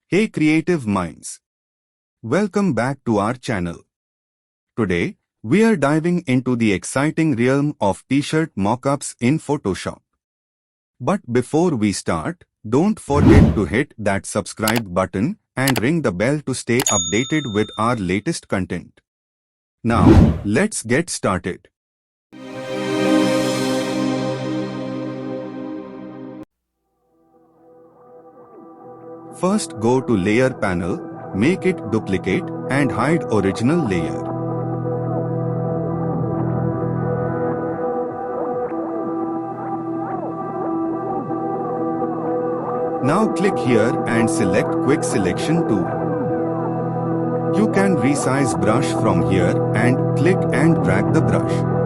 Hey creative minds! Welcome back to our channel. Today, we are diving into the exciting realm of t-shirt mockups in Photoshop. But before we start, don't forget to hit that subscribe button and ring the bell to stay updated with our latest content. Now, let's get started. First go to Layer panel, make it duplicate and hide original layer. Now click here and select Quick Selection tool. You can resize brush from here and click and drag the brush.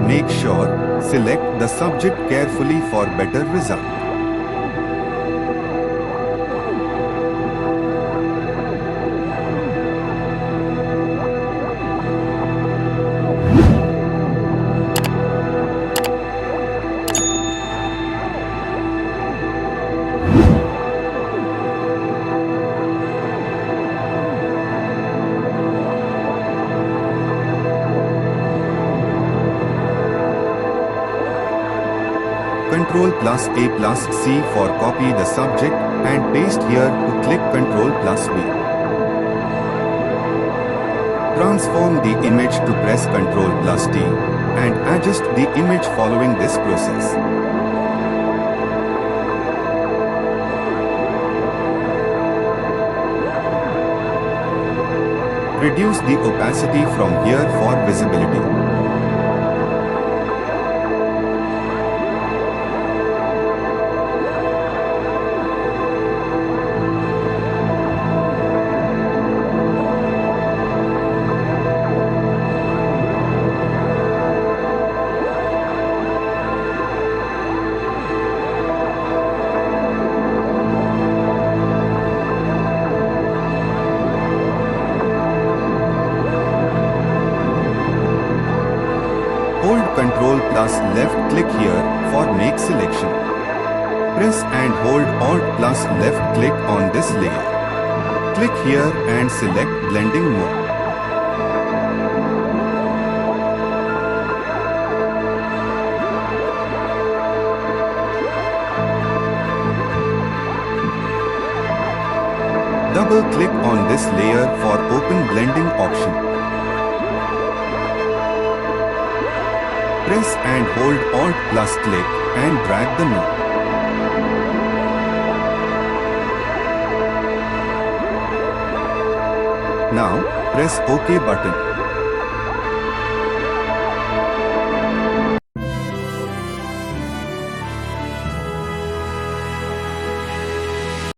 Make sure, select the subject carefully for better result. Ctrl plus A plus C for copy the subject and paste here to click Ctrl plus V. Transform the image to press Ctrl plus T and adjust the image following this process. Reduce the opacity from here for visibility. Hold Ctrl plus left click here for make selection. Press and hold Alt plus left click on this layer. Click here and select blending mode. Double click on this layer for open blending option. Press and hold Alt plus click and drag the node. Now, press OK button.